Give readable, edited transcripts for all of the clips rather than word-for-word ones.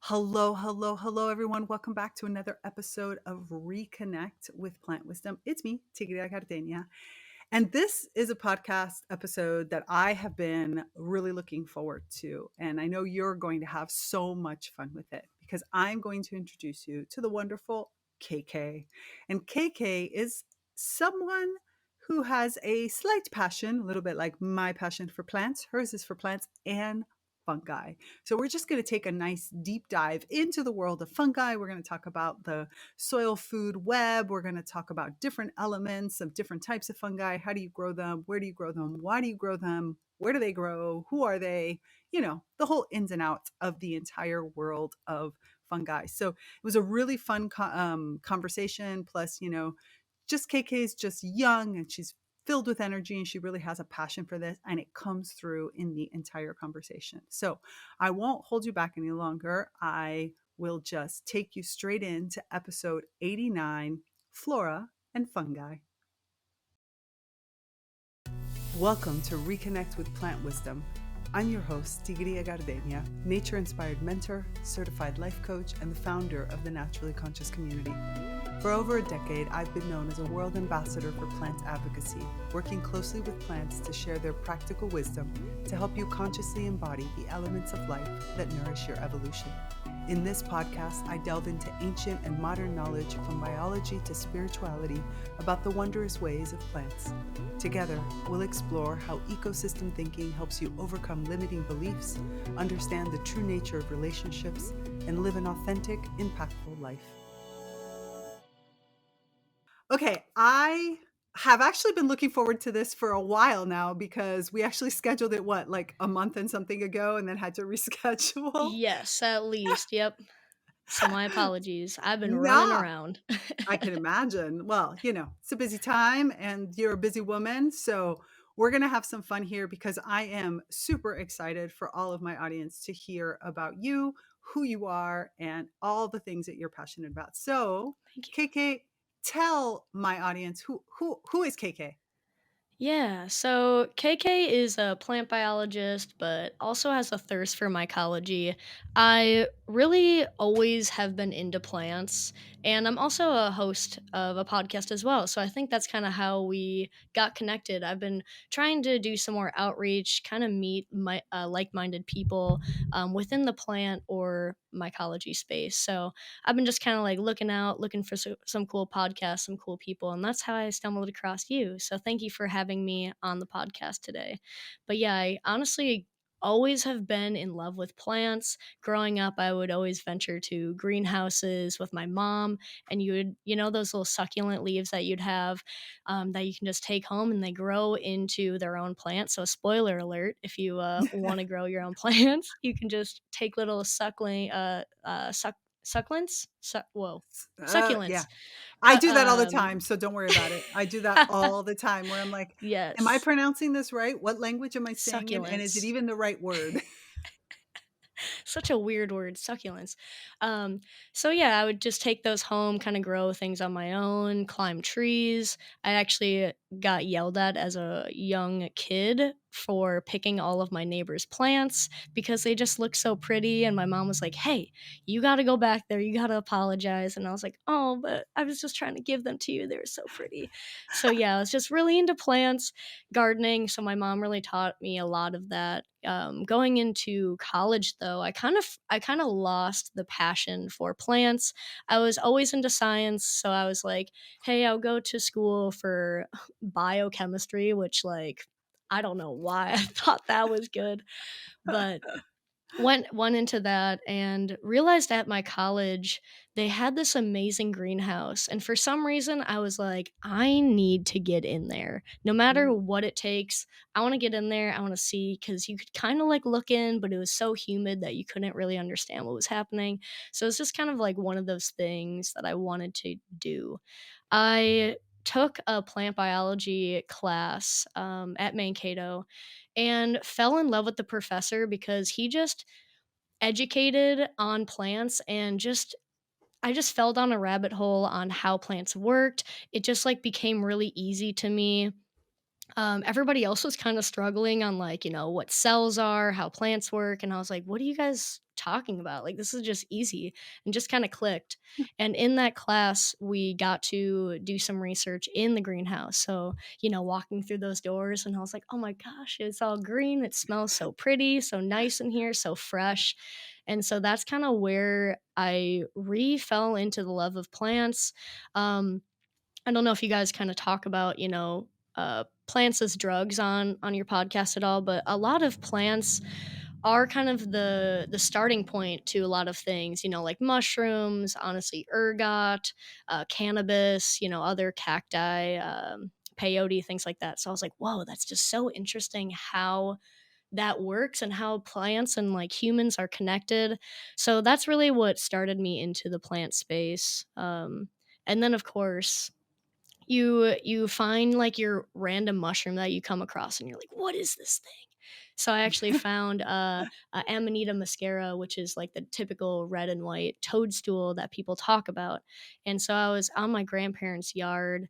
Hello, hello, hello, everyone. Welcome back to another episode of ReConnect with Plant Wisdom. It's me, Tigria Gardenia. And this is a podcast episode that I have been really looking forward to. And I know you're going to have so much fun with it because I'm going to introduce you to the wonderful KK. And KK is someone who has a slight passion, a little bit like my passion for plants. Hers is for plants and fungi. So we're just going to take a nice deep dive into the world of fungi. We're going to talk about the soil food web. We're going to talk about different elements of different types of fungi. How do you grow them? Where do you grow them? Why do you grow them? Where do they grow? Who are they? You know, the whole ins and outs of the entire world of fungi. So it was a really fun conversation. Plus, just KK is just young and she's filled with energy and she really has a passion for this and it comes through in the entire conversation. So I won't hold you back any longer. I will just take you straight into episode 89, Flora and Fungi. Welcome to Reconnect with Plant Wisdom. I'm your host, Tigria Gardenia, nature-inspired mentor, certified life coach, and the founder of the Naturally Conscious community. For over a decade, I've been known as a world ambassador for plant advocacy, working closely with plants to share their practical wisdom to help you consciously embody the elements of life that nourish your evolution. In this podcast, I delve into ancient and modern knowledge from biology to spirituality about the wondrous ways of plants. Together, we'll explore how ecosystem thinking helps you overcome limiting beliefs, understand the true nature of relationships, and live an authentic, impactful life. Okay, I have actually been looking forward to this for a while now because we actually scheduled it, like a month and something ago and then had to reschedule? Yes, at least, yep. So my apologies. I've been running Nah, around. I can imagine. Well, it's a busy time and you're a busy woman. So we're going to have some fun here because I am super excited for all of my audience to hear about you, who you are, and all the things that you're passionate about. So, Thank you. KK, tell my audience who is KK? Yeah, so KK is a plant biologist, but also has a thirst for mycology. I really always have been into plants, and I'm also a host of a podcast as well. So I think that's kind of how we got connected. I've been trying to do some more outreach, kind of meet my like-minded people within the plant or mycology space. So I've been just kind of like looking for some cool podcasts, some cool people, and that's how I stumbled across you. So thank you for having me on the podcast today. But yeah, I honestly always have been in love with plants. Growing up, I would always venture to greenhouses with my mom, and those little succulent leaves that you'd have that you can just take home and they grow into their own plant. So, spoiler alert, if you want to grow your own plants, you can just take little succulents. Yeah. Succulents. I Uh, do that all the um, time, so don't worry about it. I do that all the time where I'm like, am I yes, pronouncing this right? What language am I saying in? And is it succulents. even the right word? Such a weird word, succulents. So yeah, I would just take those home, kind of grow things on my own, climb trees. I actually got yelled at as a young kid for picking all of my neighbors' plants because they just look so pretty. And my mom was like, "Hey, you got to go back there. You got to apologize." And I was like, "Oh, but I was just trying to give them to you. They were so pretty." So yeah, I was just really into plants, gardening. So my mom really taught me a lot of that. Going into college, though, I kind of lost the passion for plants. I was always into science, so I was like, "Hey, I'll go to school for biochemistry," which I don't know why I thought that was good, but went into that and realized at my college they had this amazing greenhouse, and for some reason I was like, I need to get in there no matter Mm. what it takes. I want to get in there. I want to see, because you could kind of like look in, but it was so humid that you couldn't really understand what was happening. So it's just kind of like one of those things that I wanted to do. I took a plant biology class at Mankato and fell in love with the professor because he just educated on plants, and just I just fell down a rabbit hole on how plants worked. It just became really easy to me. Everybody else was kind of struggling on what cells are, how plants work, and I was like, "What are you guys talking about? Like, this is just easy," and just kinda clicked. And in that class, we got to do some research in the greenhouse. So, walking through those doors, and I was like, "Oh my gosh, it's all green. It smells so pretty, so nice in here, so fresh." And so that's kind of where I fell into the love of plants. Um, I don't know if you guys kind of talk about, plants as drugs on your podcast at all, but a lot of plants are kind of the starting point to a lot of things, like mushrooms, honestly, ergot, cannabis, other cacti, peyote, things like that. So I was like, whoa, that's just so interesting how that works and how plants and like humans are connected. So that's really what started me into the plant space. And then, of course, you find like your random mushroom that you come across and you're like, what is this thing? So I actually found a Amanita muscara, which is like the typical red and white toadstool that people talk about. And so I was on my grandparents' yard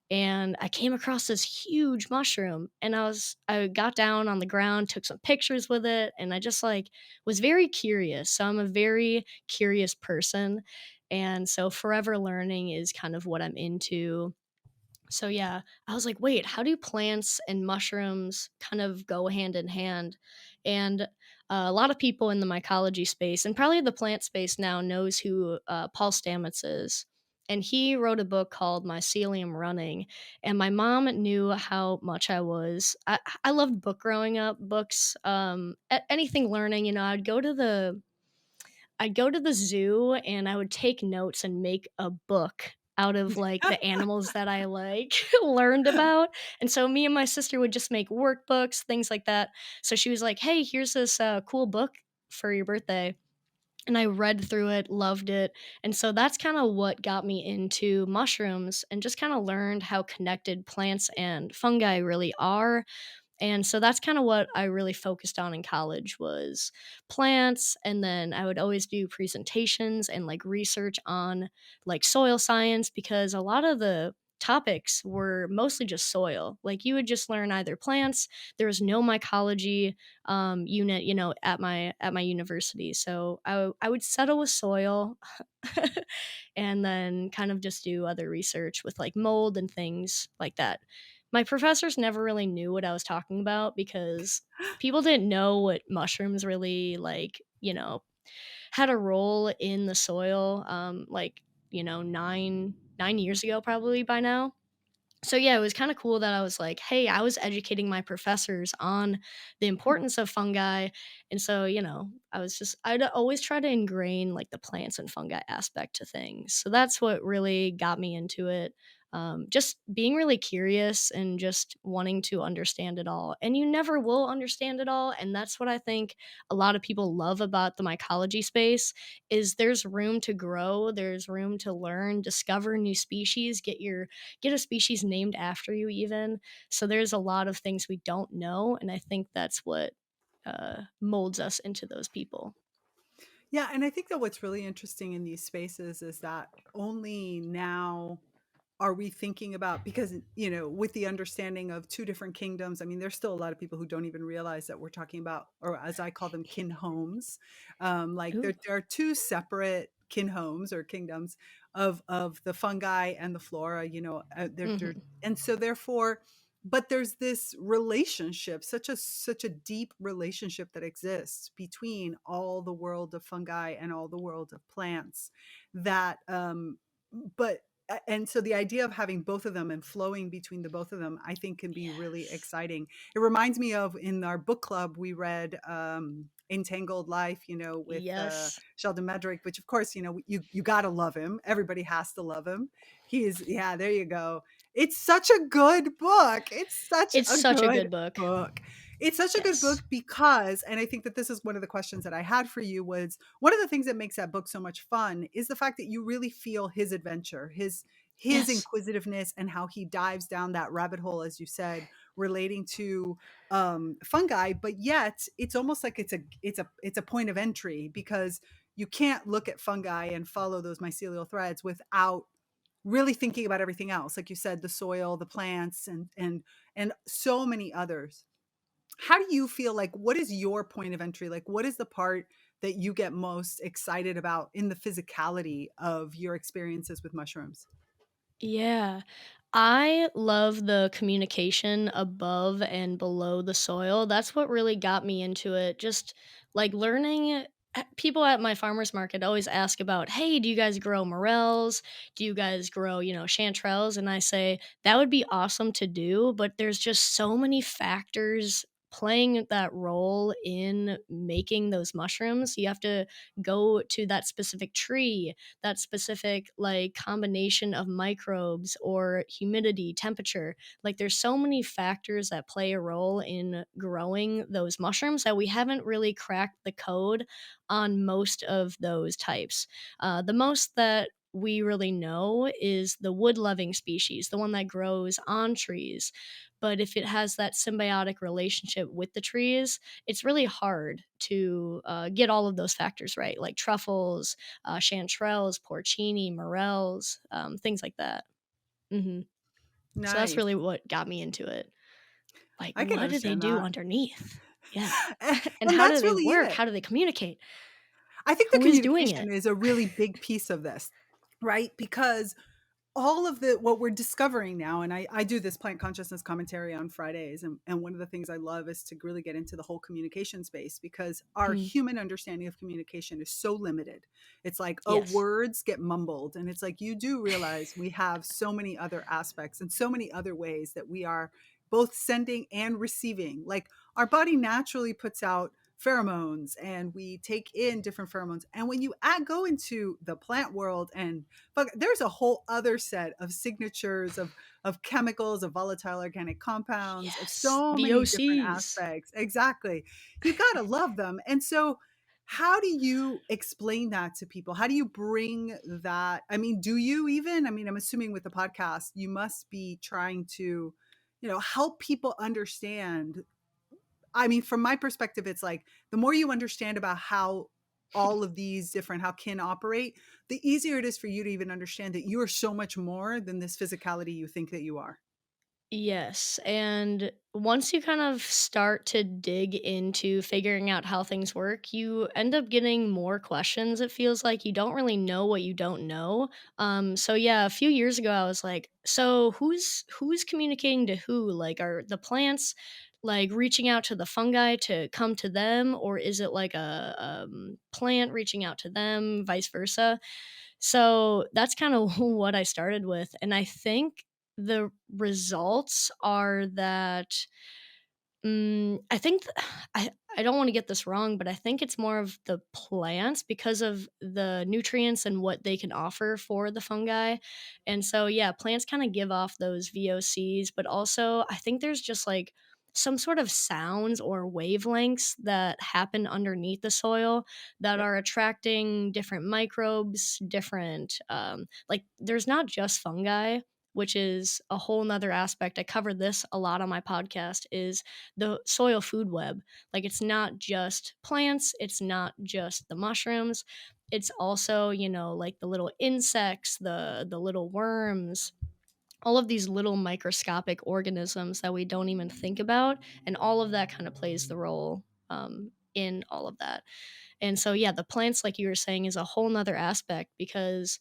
and I came across this huge mushroom, and I got down on the ground, took some pictures with it, and I just like was very curious. So I'm a very curious person. And so forever learning is kind of what I'm into. So yeah, I was like, wait, how do plants and mushrooms kind of go hand in hand? And a lot of people in the mycology space and probably the plant space now knows who Paul Stamets is. And he wrote a book called Mycelium Running. And my mom knew how much I loved book growing up, books, anything learning. I'd go to the zoo and I would take notes and make a book out of like the animals that I like learned about. And so me and my sister would just make workbooks, things like that. So she was like, "Hey, here's this cool book for your birthday." And I read through it, loved it. And so that's kind of what got me into mushrooms and just kind of learned how connected plants and fungi really are. And so that's kind of what I really focused on in college was plants, and then I would always do presentations and like research on like soil science because a lot of the topics were mostly just soil. Like you would just learn either plants. There was no mycology unit, at my university. So I would settle with soil and then kind of just do other research with like mold and things like that. My professors never really knew what I was talking about because people didn't know what mushrooms really like, had a role in the soil like, 9 years ago probably by now. So yeah, it was kind of cool that I was like, hey, I was educating my professors on the importance of fungi. And so, I'd always try to ingrain like the plants and fungi aspect to things. So that's what really got me into it. Just being really curious and just wanting to understand it all. And you never will understand it all. And that's what I think a lot of people love about the mycology space is there's room to grow, there's room to learn, discover new species, get a species named after you even. So there's a lot of things we don't know, and I think that's what molds us into those people. Yeah, and I think that what's really interesting in these spaces is that only now are we thinking about, because with the understanding of two different kingdoms. I mean, there's still a lot of people who don't even realize that we're talking about, or as I call them, kin homes. Like Ooh. there are two separate kin homes or kingdoms of the fungi and the flora. Mhm. And so therefore, but there's this relationship, such a deep relationship that exists between all the world of fungi and all the world of plants, that but and so the idea of having both of them and flowing between the both of them, I think, can be really Yes. exciting. It reminds me of, in our book club, we read Entangled Life, with Yes. Sheldon Medrick, which of course, you got to love him. Everybody has to love him. Yeah, there you go. It's such a good book. It's such It's a such a good good book. book. It's such a good book Yes. because, and I think that this is one of the questions that I had for you, was one of the things that makes that book so much fun is the fact that you really feel his adventure, his Yes. inquisitiveness, and how he dives down that rabbit hole, as you said, relating to fungi. But yet it's almost like it's a point of entry, because you can't look at fungi and follow those mycelial threads without really thinking about everything else, like you said, the soil, the plants, and so many others. How do you feel, like, what is your point of entry? Like, what is the part that you get most excited about in the physicality of your experiences with mushrooms? Yeah. I love the communication above and below the soil. That's what really got me into it. Just like learning. People at my farmer's market always ask about, hey, do you guys grow morels? Do you guys grow, chanterelles? And I say, that would be awesome to do, but there's just so many factors playing that role in making those mushrooms. You have to go to that specific tree, that specific like combination of microbes or humidity, temperature. Like there's so many factors that play a role in growing those mushrooms that we haven't really cracked the code on most of those types. The most that we really know is the wood loving species, the one that grows on trees. But if it has that symbiotic relationship with the trees, it's really hard to get all of those factors right, like truffles, chanterelles, porcini, morels, things like that. hmm So that's Nice. really what got me into it. Like, I can what do they understand do that. underneath? Yeah. And And how do that's they really work? it. How do they communicate? I think the Who is doing it? communication is a really big piece of this, right? Because all of the what we're discovering now, and I do this plant consciousness commentary on Fridays, and one of the things I love is to really get into the whole communication space, because our Mm, human understanding of communication is so limited. It's like, oh, yes. words get mumbled, and it's like, you do realize we have so many other aspects and so many other ways that we are both sending and receiving. Like, our body naturally puts out pheromones, and we take in different pheromones, and when you go into the plant world, and but there's a whole other set of signatures of chemicals, of volatile organic compounds, of Yes. so many different VOCs. aspects. Exactly. You got to love them. And so how do you explain that to people? How do you bring that? I mean, do you even? I mean, I'm assuming with the podcast, you must be trying to, help people understand. I mean, from my perspective, it's like the more you understand about how all of these different how kin operate, the easier it is for you to even understand that you are so much more than this physicality you think that you are. Yes, and once you kind of start to dig into figuring out how things work, you end up getting more questions. It feels like you don't really know what you don't know. So yeah, a few years ago I was like, so who's communicating to who? Like are the plants like reaching out to the fungi to come to them, or is it like a plant reaching out to them, vice versa? So that's kind of what I started with. And I think the results are that I think I don't want to get this wrong, but I think it's more of the plants because of the nutrients and what they can offer for the fungi. And so yeah, plants kind of give off those VOCs, but also I think there's just like some sort of sounds or wavelengths that happen underneath the soil that Yep. are attracting different microbes, different like there's not just fungi, which is a whole nother aspect. I cover this a lot on my podcast, is the soil food web. Like it's not just plants, it's not just the mushrooms. It's also, like the little insects, the little worms, all of these little microscopic organisms that we don't even think about, and all of that kind of plays the role in all of that. And so yeah, the plants, like you were saying, is a whole nother aspect because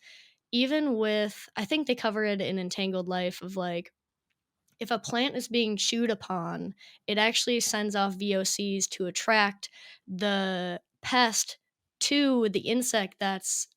even with, I think they cover it in Entangled Life of like, if a plant is being chewed upon, it actually sends off VOCs to attract the pest to the insect that's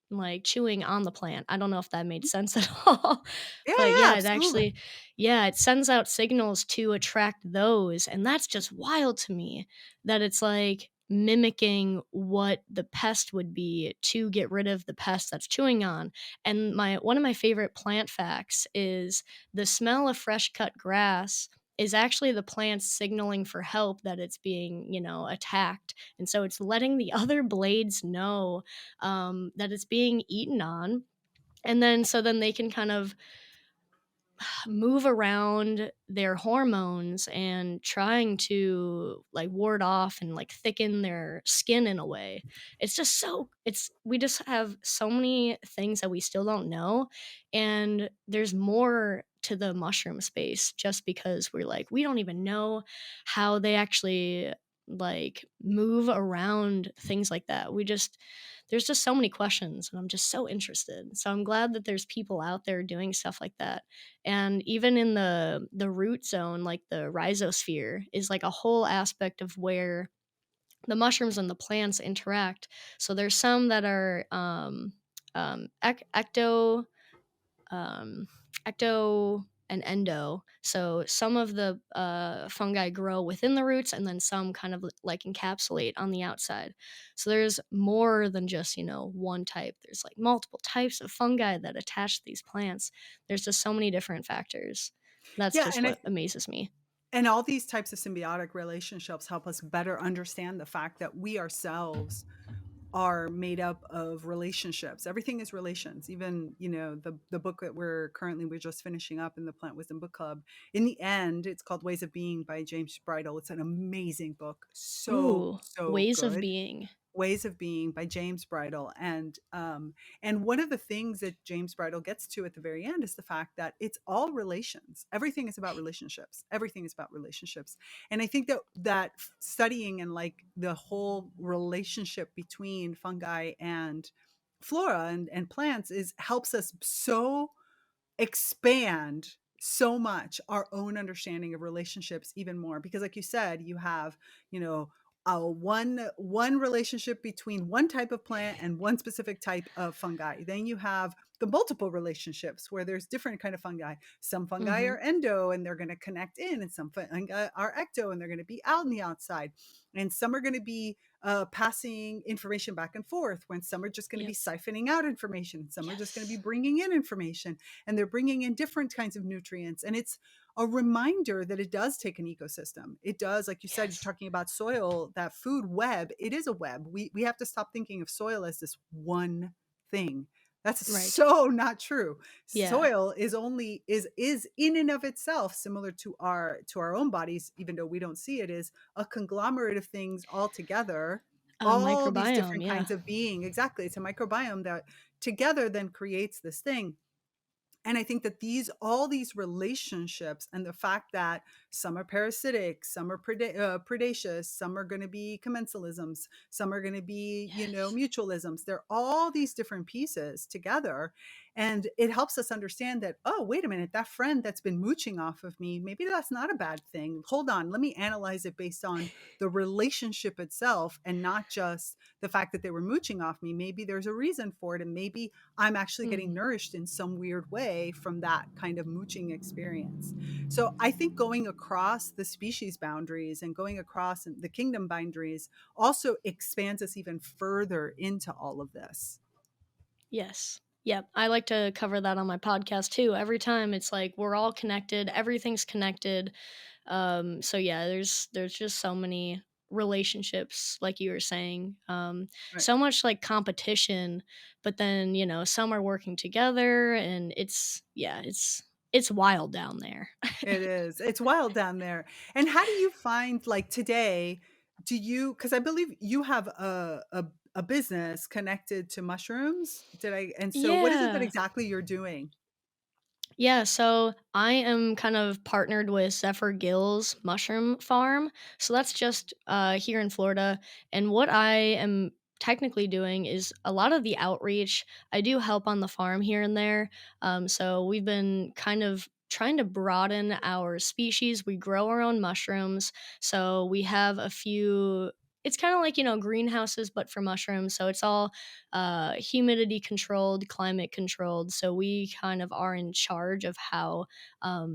like chewing on the plant. I don't know if that made sense at all. Yeah, But yeah, yeah, it absolutely. actually, yeah, it sends out signals to attract those. And that's just wild to me that it's like mimicking what the pest would be to get rid of the pest that's chewing on. And my one of my favorite plant facts is the smell of fresh cut grass is actually the plant signaling for help that it's being, attacked. And so it's letting the other blades know that it's being eaten on. And then so then they can kind of move around their hormones and trying to like ward off and like thicken their skin in a way. It's just so it's we just have so many things that we still don't know, and there's more to the mushroom space just because we're like we don't even know how they actually like move around things like that? There's just so many questions, and I'm just so interested. So I'm glad that there's people out there doing stuff like that. And even in the root zone, like the rhizosphere is like a whole aspect of where the mushrooms and the plants interact. So there's some that are ecto um, ecto and endo. So some of the fungi grow within the roots, and then some kind of like encapsulate on the outside. So there's more than just one type. There's like multiple types of fungi that attach to these plants. There's just so many different factors. That's Yeah, just what amazes me. and all these types of symbiotic relationships help us better understand the fact that we ourselves are made up of relationships. Everything is relations. Even, the book that we're just finishing up in the Plant Wisdom Book Club. In the end, it's called Ways of Being by James Bridle. It's an amazing book. So, Ooh, so ways of good. being. Ways of Being by James Bridle. And one of the things that James Bridle gets to at the very end is the fact that it's all relations. Everything is about relationships. Everything is about relationships. And I think that studying and like the whole relationship between fungi and flora and plants is helps us so expand so much our own understanding of relationships even more, because like you said, you have, you know one relationship between one type of plant and one specific type of fungi. Then you have the multiple relationships where there's different kind of fungi. Some fungi Mhm. are endo and they're going to connect in, and some fungi are ecto and they're going to be out on the outside, and some are going to be passing information back and forth, when some are just going to be Yep. siphoning out information, some are just going to be Yes. bringing in information, and they're bringing in different kinds of nutrients. And it's a reminder that it does take an ecosystem. It does, like you said, you're Yes. talking about soil, that food web. It is a web. We have to stop thinking of soil as this one thing. That's Right. so not true. Yeah. Soil is in and of itself similar to our own bodies, even though we don't see it, is a conglomerate of things all together, all these Microbiome, different yeah. kinds of being. Exactly. It's a microbiome that together then creates this thing. And I think that all these relationships, and the fact that some are parasitic, some are predaceous, some are going to be commensalisms, some are going to be, Yes. mutualisms. They're all these different pieces together. And it helps us understand that, oh, wait a minute, that friend that's been mooching off of me, maybe that's not a bad thing. Hold on, let me analyze it based on the relationship itself, and not just the fact that they were mooching off me. Maybe there's a reason for it. And maybe I'm actually getting Mhm. nourished in some weird way from that kind of mooching experience. So I think going across the species boundaries and going across the kingdom boundaries also expands us even further into all of this. Yes. Yep. I like to cover that on my podcast too. Every time it's like we're all connected, everything's connected. So yeah, there's just so many relationships, like you were saying. Right. So much like competition, but then, some are working together, and it's wild down there. It is. It's wild down there. And how do you find, like today, because I believe you have a business connected to mushrooms. And so what is it that Yeah. exactly you're doing? Yeah, so I am kind of partnered with Zephyr Gills Mushroom Farm. So that's just here in Florida. And what I am technically doing is a lot of the outreach. I do help on the farm here and there. So we've been kind of trying to broaden our species. We grow our own mushrooms. So we have a few. It's kind of like, greenhouses, but for mushrooms. So it's all humidity controlled, climate controlled. So we kind of are in charge of how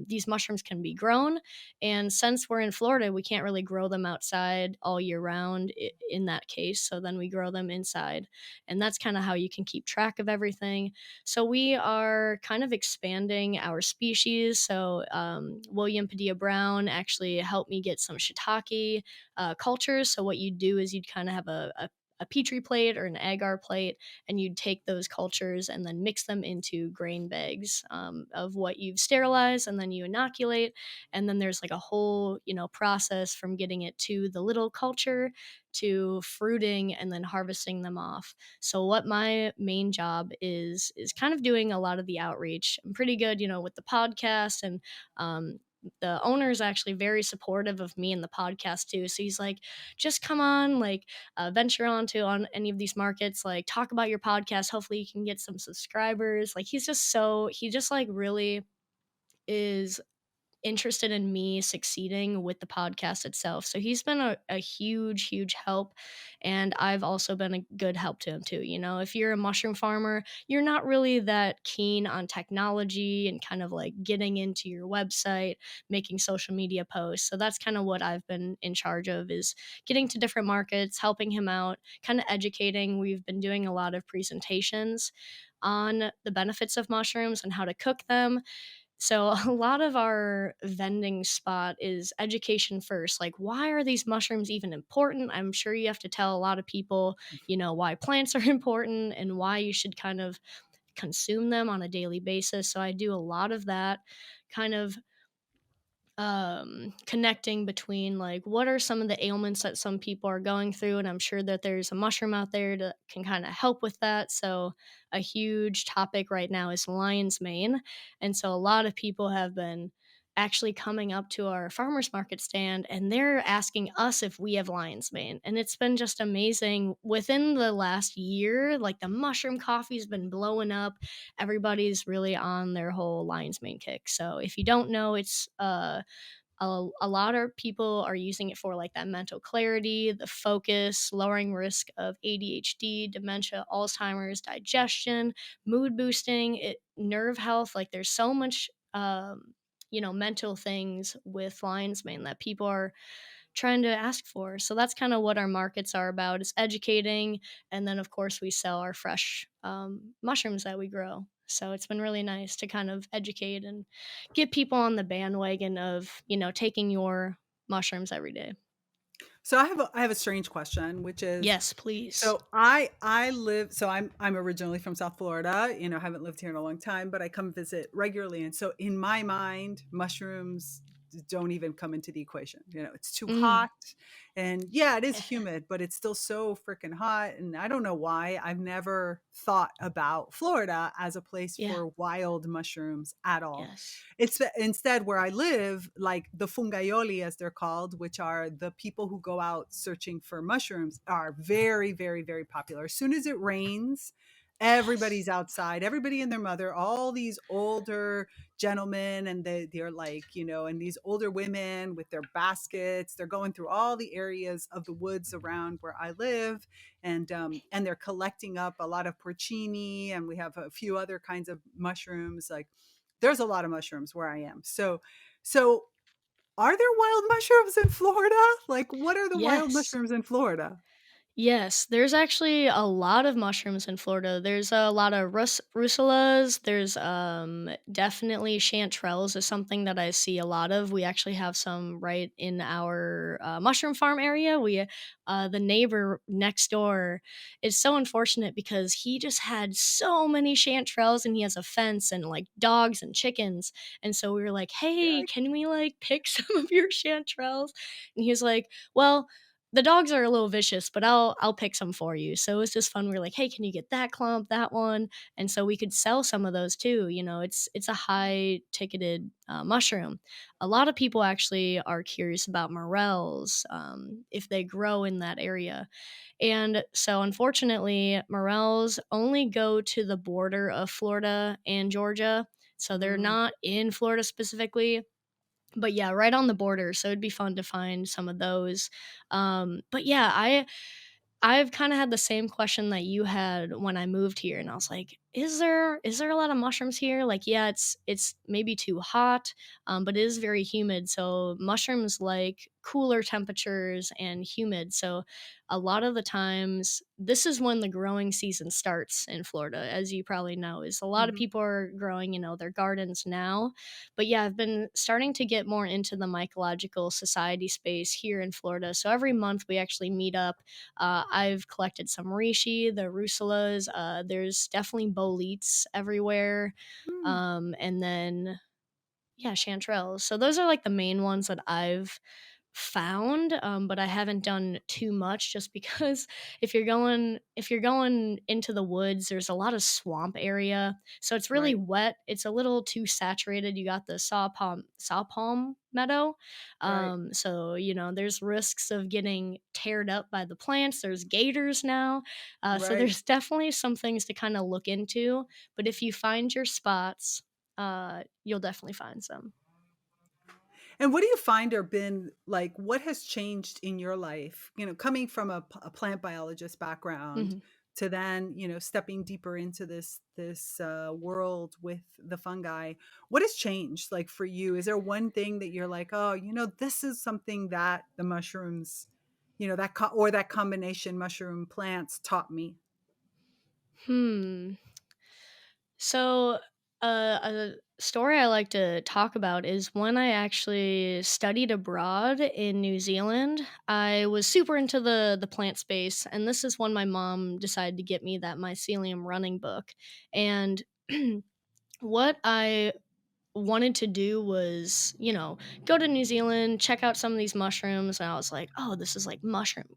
these mushrooms can be grown. And since we're in Florida, we can't really grow them outside all year round in that case. So then we grow them inside. And that's kind of how you can keep track of everything. So we are kind of expanding our species. So William Padilla Brown actually helped me get some shiitake cultures. So what you'd do is you'd kind of have a petri plate or an agar plate, and you'd take those cultures and then mix them into grain bags of what you've sterilized, and then you inoculate. And then there's like a whole process from getting it to the little culture to fruiting and then harvesting them off. So what my main job is kind of doing a lot of the outreach. I'm pretty good with the podcast and the owner is actually very supportive of me and the podcast too. So he's like, just come on, like venture onto on any of these markets, like talk about your podcast. Hopefully you can get some subscribers. Like he just like really is interested in me succeeding with the podcast itself. So he's been a huge, huge help. And I've also been a good help to him too. You know, if you're a mushroom farmer, you're not really that keen on technology and kind of like getting into your website, making social media posts. So that's kind of what I've been in charge of, is getting to different markets, helping him out, kind of educating. We've been doing a lot of presentations on the benefits of mushrooms and how to cook them. So a lot of our vending spot is education first. Like, why are these mushrooms even important? I'm sure you have to tell a lot of people, you know, why plants are important and why you should kind of consume them on a daily basis. So I do a lot of that, kind of connecting between like what are some of the ailments that some people are going through, and I'm sure that there's a mushroom out there that can kind of help with that. So a huge topic right now is lion's mane, and so a lot of people have been actually coming up to our farmers market stand and they're asking us if we have lion's mane, and it's been just amazing. Within the last year, like the mushroom coffee's been blowing up. Everybody's really on their whole lion's mane kick. So if you don't know, it's a lot of people are using it for like that mental clarity, the focus, lowering risk of ADHD, dementia, Alzheimer's, digestion, mood boosting, nerve health. Like there's so much, you know, mental things with lion's mane that people are trying to ask for. So that's kind of what our markets are about, is educating. And then of course we sell our fresh mushrooms that we grow. So it's been really nice to kind of educate and get people on the bandwagon of, you know, taking your mushrooms every day. So I have a strange question, which is, Yes, please. so I live, so I'm originally from South Florida. You know, haven't lived here in a long time, but I come visit regularly. And so in my mind, mushrooms don't even come into the equation. You know, it's too Mm. hot. And yeah, it is humid, but it's still so freaking hot. And I don't know why. I've never thought about Florida as a place Yeah. for wild mushrooms at all. Yes. It's instead where I live, like the fungaioli, as they're called, which are the people who go out searching for mushrooms, are very, very, very popular. As soon as it rains, Yes. everybody's outside, everybody and their mother, all these older gentlemen, and they're like, you know, and these older women with their baskets, they're going through all the areas of the woods around where I live, and they're collecting up a lot of porcini, and we have a few other kinds of mushrooms. Like there's a lot of mushrooms where I am. So are there wild mushrooms in Florida? Like what are the wild Yes. mushrooms in Florida? Yes, there's actually a lot of mushrooms in Florida. There's a lot of russulas. There's definitely chanterelles is something that I see a lot of. We actually have some right in our mushroom farm area. We the neighbor next door is so unfortunate because he just had so many chanterelles and he has a fence and like dogs and chickens. And so we were like, "Hey, Yikes. can we like pick some of your chanterelles?" And he was like, "Well, the dogs are a little vicious, but I'll pick some for you." So it was just fun. We are like, "Hey, can you get that clump, that one?" And so we could sell some of those too. You know, it's a high ticketed mushroom. A lot of people actually are curious about morels, if they grow in that area. And so unfortunately, morels only go to the border of Florida and Georgia. So they're Mm. not in Florida specifically, but yeah, right on the border, so it'd be fun to find some of those. But yeah, I've kind of had the same question that you had when I moved here, and I was like, is there a lot of mushrooms here? Like, yeah, it's maybe too hot, but it is very humid. So mushrooms like cooler temperatures and humid. So a lot of the times, this is when the growing season starts in Florida, as you probably know. Is a lot of Mhm. people are growing, you know, their gardens now. But yeah, I've been starting to get more into the mycological society space here in Florida. So every month we actually meet up. I've collected some reishi, the russulas. There's definitely boletes everywhere. Mm. And then, yeah, chanterelles. So those are like the main ones that I've found, but I haven't done too much just because if you're going into the woods, there's a lot of swamp area, so it's really Right, wet. It's a little too saturated. You got the saw palm meadow, right. so there's risks of getting teared up by the plants. There's gators now, so Right. there's definitely some things to kind of look into. But if you find your spots, you'll definitely find some. And what do you find are been like, what has changed in your life? Coming from a plant biologist background Mhm. to then, stepping deeper into this world with the fungi. What has changed like for you? Is there one thing that you're like, oh, this is something that the mushrooms, or that combination mushroom plants taught me? Hmm. So, a story I like to talk about is when I actually studied abroad in New Zealand. I was super into the plant space, and this is when my mom decided to get me that mycelium running book. And what I wanted to do was, go to New Zealand, check out some of these mushrooms. And I was like, oh, this is like mushroom,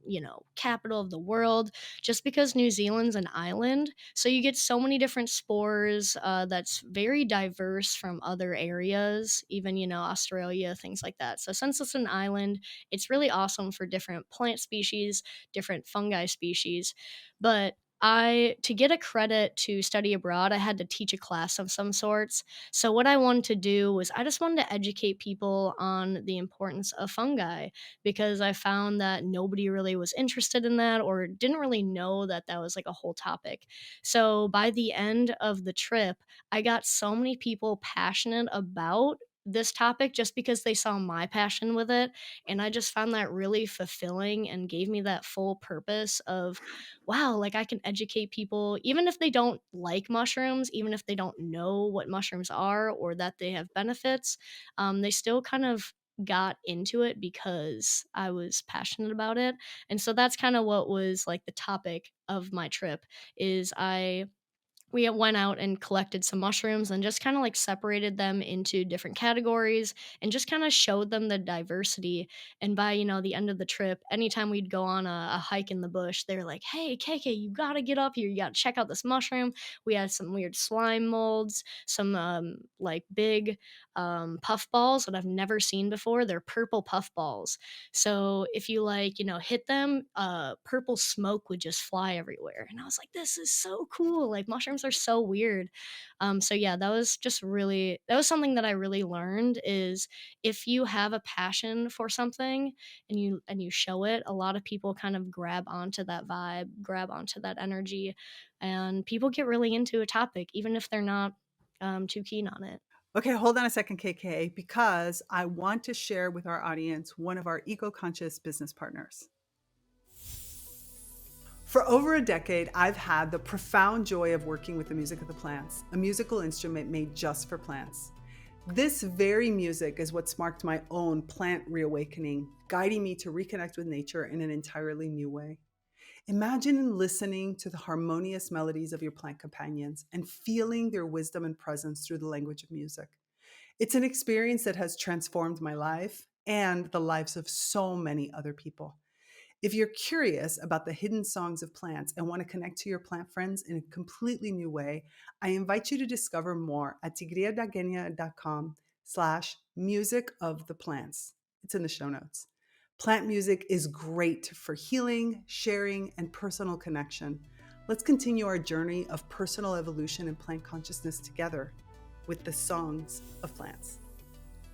capital of the world, just because New Zealand's an island. So you get so many different spores that's very diverse from other areas, even, Australia, things like that. So since it's an island, it's really awesome for different plant species, different fungi species. But to get a credit to study abroad, I had to teach a class of some sorts. So what I wanted to do was I just wanted to educate people on the importance of fungi because I found that nobody really was interested in that or didn't really know that that was like a whole topic. So by the end of the trip, I got so many people passionate about this topic just because they saw my passion with it, and I just found that really fulfilling and gave me that full purpose of wow, like I can educate people even if they don't like mushrooms, even if they don't know what mushrooms are or that they have benefits. They still kind of got into it because I was passionate about it. And so that's kind of what was like the topic of my trip is we went out and collected some mushrooms and just kind of like separated them into different categories and just kind of showed them the diversity. And by the end of the trip, anytime we'd go on a hike in the bush, they're like, hey KK, you gotta get up here, you gotta check out this mushroom. We had some weird slime molds, some like big puff balls that I've never seen before. They're purple puff balls, so if you like, hit them, purple smoke would just fly everywhere. And I was like, this is so cool. Like mushrooms are so weird. So yeah, that was something that I really learned is if you have a passion for something and you show it, a lot of people kind of grab onto that vibe, grab onto that energy, and people get really into a topic, even if they're not too keen on it. Okay, hold on a second, KK, because I want to share with our audience one of our eco-conscious business partners. For over a decade, I've had the profound joy of working with the music of the plants, a musical instrument made just for plants. This very music is what sparked my own plant reawakening, guiding me to reconnect with nature in an entirely new way. Imagine listening to the harmonious melodies of your plant companions and feeling their wisdom and presence through the language of music. It's an experience that has transformed my life and the lives of so many other people. If you're curious about the hidden songs of plants and want to connect to your plant friends in a completely new way, I invite you to discover more at tigriadagenia.com/music of the plants. It's in the show notes. Plant music is great for healing, sharing, and personal connection. Let's continue our journey of personal evolution and plant consciousness together with the songs of plants.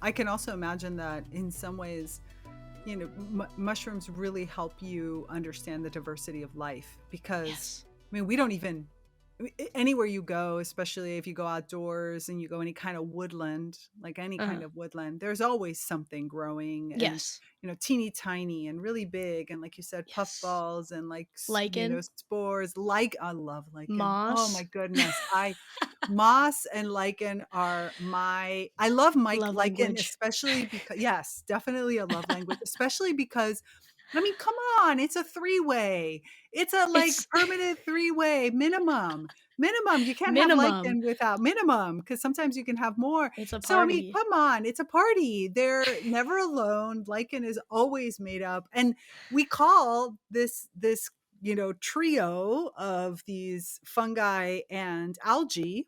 I can also imagine that in some ways, mushrooms really help you understand the diversity of life because, Yes. we don't even, anywhere you go, especially if you go outdoors and you go any kind of woodland, like any kind Uh-huh. of woodland, there's always something growing and, Yes. teeny tiny and really big. And like you said, Yes. puffballs and like, Lichen, spores, like I love lichen. Oh my moss, goodness. Moss and lichen are I love love lichen, language. especially because, yes, definitely a love language, especially because, come on, it's a three-way. It's a like It's permanent three-way minimum. Minimum, you can't have Minimum. lichen without minimum, because sometimes you can have more. It's a So, I mean, party. come on, it's a party. They're never alone. Lichen is always made up. And we call this trio of these fungi and algae,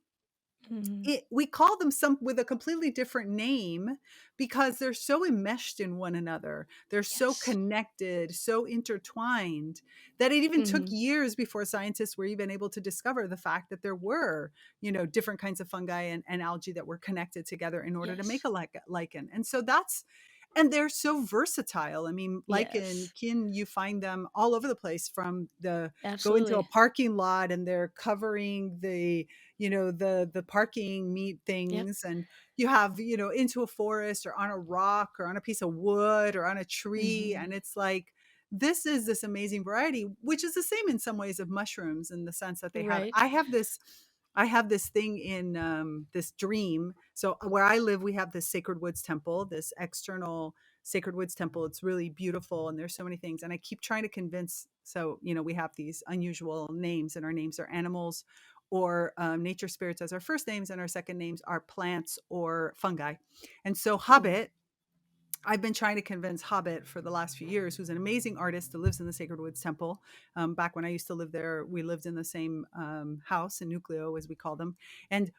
Mhm. we call them some with a completely different name because they're so enmeshed in one another. They're so Yes. connected, so intertwined that it even took Mhm. years before scientists were even able to discover the fact that there were different kinds of fungi and algae that were connected together in order to make Yes. a lichen. And they're so versatile. I mean, lichen, Yes. you find them all over the place. From the go into a Absolutely. parking lot and they're covering the parking meat Yep. things, and you have into a forest or on a rock or on a piece of wood or on a tree, Mhm. and it's like this amazing variety, which is the same in some ways of mushrooms, in the sense that they have Right. I have this thing in this dream. So where I live, we have this sacred woods temple, this external sacred woods temple. It's really beautiful, and there's so many things, and I keep trying to convince. So we have these unusual names, and our names are animals or nature spirits as our first names, and our second names are plants or fungi. And so Mhm. Hobbit, I've been trying to convince Hobbit for the last few years, who's an amazing artist that lives in the Sacred Woods Temple. Back when I used to live there, we lived in the same house, in Nucleo, as we call them. And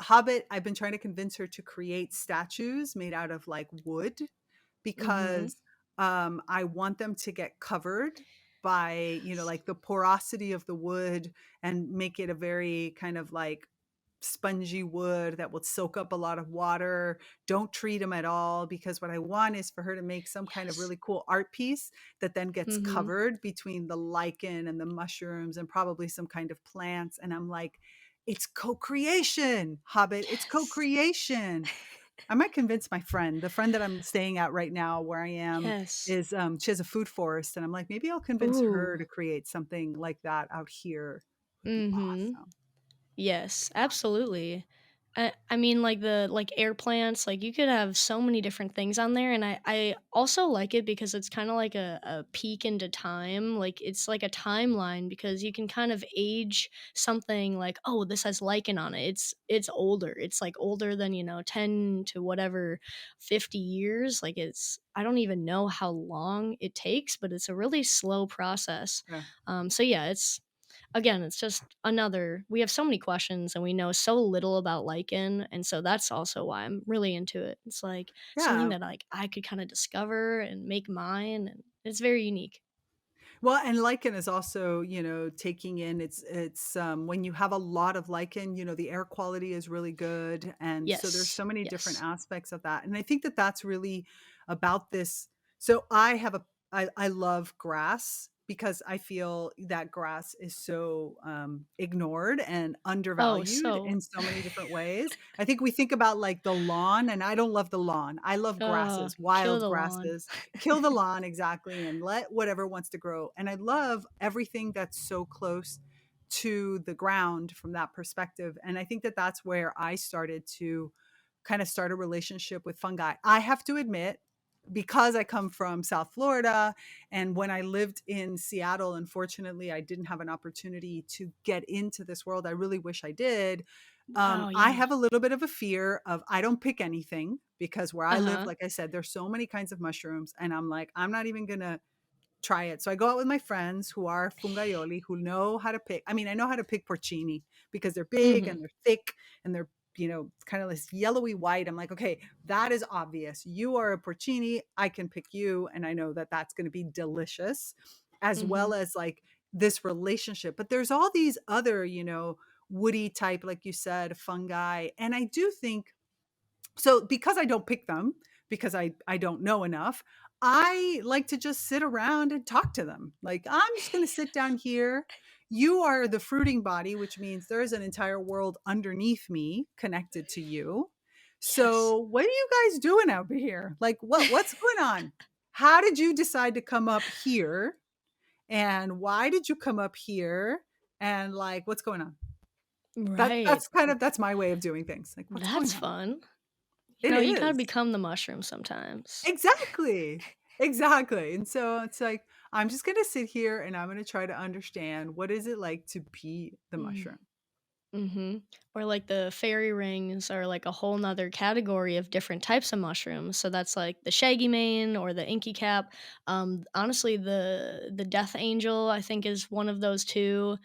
Hobbit, I've been trying to convince her to create statues made out of like wood, Mhm. because I want them to get covered by, like the porosity of the wood, and make it a very kind of like spongy wood that will soak up a lot of water. Don't treat them at all, because what I want is for her to make some kind of Yes. really cool art piece that then gets Mhm. covered between the lichen and the mushrooms and probably some kind of plants. And I'm like, it's co-creation, Hobbit. It's Yes. co-creation. I might convince the friend that I'm staying at right now where I am, Yes. is she has a food forest, and I'm like, maybe I'll convince her Ooh. to create something like that out here. Would be Mhm. awesome. Yes, absolutely. I mean, like the like air plants, like you could have so many different things on there, and I also like it because it's kind of like a peek into time. Like it's like a timeline because you can kind of age something like, oh, this has lichen on it. It's older. It's like older than 10 to whatever 50 years. Like I don't even know how long it takes, but it's a really slow process. Yeah. So yeah, it's just another we have so many questions and we know so little about lichen, and so that's also why I'm really into it. It's like something Yeah. that like I could kind of discover and make mine, and it's very unique. Well, and lichen is also, taking in when you have a lot of lichen, the air quality is really good. And so there's Yes. so many different Yes. aspects of that. And I think that that's really about this. So I love grass, because I feel that grass is so ignored and Oh, undervalued so in so many different ways. I think we think about like the lawn, and I don't love the lawn. I love grasses, kill wild the lawn. grasses. Kill the lawn, exactly, and let whatever wants to grow. And I love everything that's so close to the ground from that perspective. And I think that that's where I started to kind of start a relationship with fungi. I have to admit, because I come from South Florida, and when I lived in Seattle, unfortunately, I didn't have an opportunity to get into this world. I really wish I did. Wow, I yeah. have a little bit of a fear of, I don't pick anything, because where I live, Uh-huh. like I said, there's so many kinds of mushrooms, and I'm like, I'm not even gonna try it. So I go out with my friends who are fungaioli, who know how to pick. I mean, I know how to pick porcini, because they're big Mhm. and they're thick and they're, kind of this yellowy white. I'm like, okay, that is obvious. You are a porcini. I can pick you. And I know that that's going to be delicious, as well Mhm. as like this relationship. But there's all these other, woody type, like you said, fungi. And I do think so, because I don't pick them, because I don't know enough, I like to just sit around and talk to them. Like, I'm just going to sit down here. You are the fruiting body, which means there's an entire world underneath me connected to you. Yes. So, what are you guys doing over here? Like, what's going on? How did you decide to come up here? And why did you come up here? And like, what's going on? That Right. that's kind of that's my way of doing things. Like, what's going That's on? fun. It You gotta is. become the mushroom sometimes. Exactly. Exactly. And so it's like, I'm just gonna sit here and I'm gonna try to understand, what is it like to be the Mhm. mushroom? Mhm. Or like the fairy rings are like a whole nother category of different types of mushrooms. So that's like the shaggy mane or the inky cap. Honestly, the death angel I think is one of those too.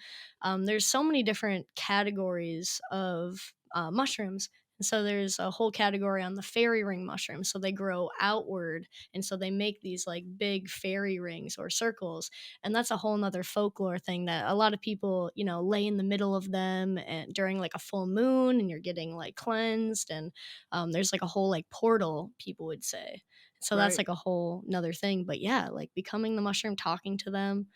There's so many different categories of mushrooms. And so there's a whole category on the fairy ring mushrooms. So they grow outward, and so they make these like big fairy rings or circles, and that's a whole nother folklore thing that a lot of people, lay in the middle of them and during like a full moon, and you're getting like cleansed, and there's like a whole like portal, people would say. So that's Right. like a whole nother thing. But yeah, like becoming the mushroom, talking to them,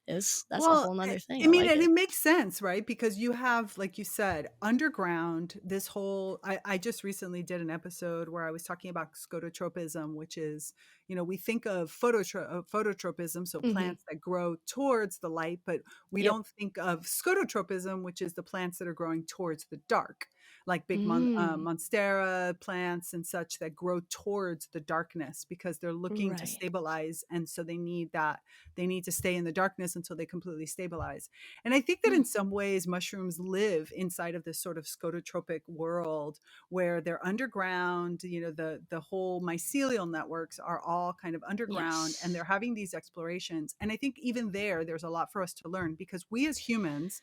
is that's a Well, whole nother thing. I I mean, like and it. it makes sense, right? Because you have, like you said, underground, this whole I just recently did an episode where I was talking about scototropism, which is, we think of phototropism, so Hmm. plants that grow towards the light, but we Yep. don't think of scototropism, which is the plants that are growing towards the dark, like big Mm, monstera plants and such that grow towards the darkness because they're looking to right. stabilize. And so they need to stay in the darkness until they completely stabilize. And I think that Hmm. in some ways, mushrooms live inside of this sort of scototropic world where they're underground. The whole mycelial networks are all kind of underground, and they're Yes. having these explorations. And I think even there's a lot for us to learn because we as humans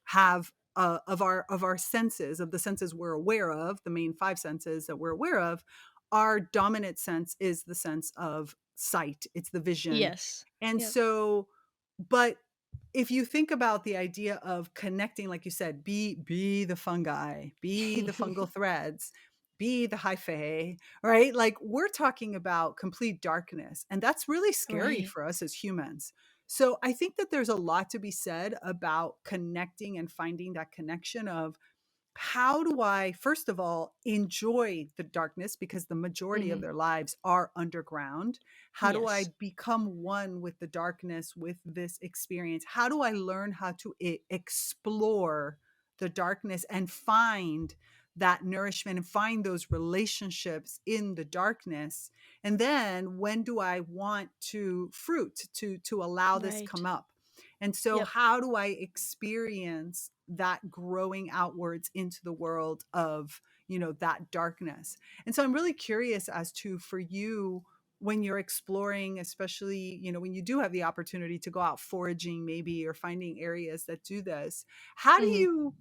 have of our senses, of the senses we're aware of, the main five senses that we're aware of, our dominant sense is the sense of sight. It's the vision. Yes. And Yep. so, but if you think about the idea of connecting, like you said, be the fungi, be the fungal threads, be the hyphae, right? Like we're talking about complete darkness, and that's really scary Right. for us as humans. So I think that there's a lot to be said about connecting and finding that connection of how do I, first of all, enjoy the darkness because the majority of Hmm. their lives are underground? How do I Yes. become one with the darkness, with this experience? How do I learn how to explore the darkness and find that nourishment and find those relationships in the darkness? And then when do I want to fruit to allow this Right. come up? And so, Yep. how do I experience that growing outwards into the world of, that darkness? And so, I'm really curious as to for you, when you're exploring, especially, when you do have the opportunity to go out foraging, maybe, or finding areas that do this, how do Hmm. you,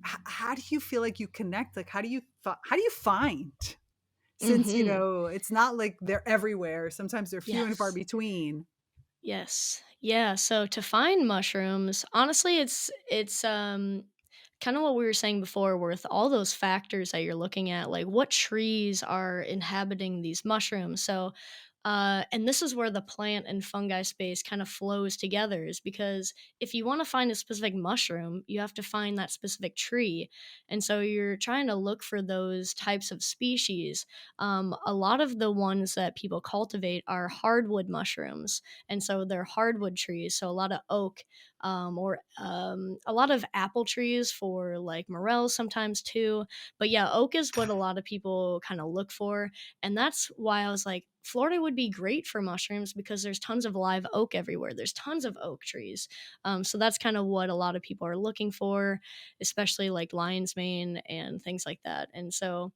how do you feel like you connect? Like, how do you find? Since, Hmm. it's not like they're everywhere. Sometimes they're few and far Yes. between. Yes. Yeah, so to find mushrooms, honestly, it's kind of what we were saying before with all those factors that you're looking at, like what trees are inhabiting these mushrooms. So and this is where the plant and fungi space kind of flows together, is because if you want to find a specific mushroom, you have to find that specific tree. And so you're trying to look for those types of species. A lot of the ones that people cultivate are hardwood mushrooms, and so they're hardwood trees. So a lot of oak, or a lot of apple trees for like morels sometimes too. But yeah, oak is what a lot of people kind of look for, and that's why I was like, Florida would be great for mushrooms because there's tons of live oak everywhere. There's tons of oak trees. So that's kind of what a lot of people are looking for, especially like lion's mane and things like that. And so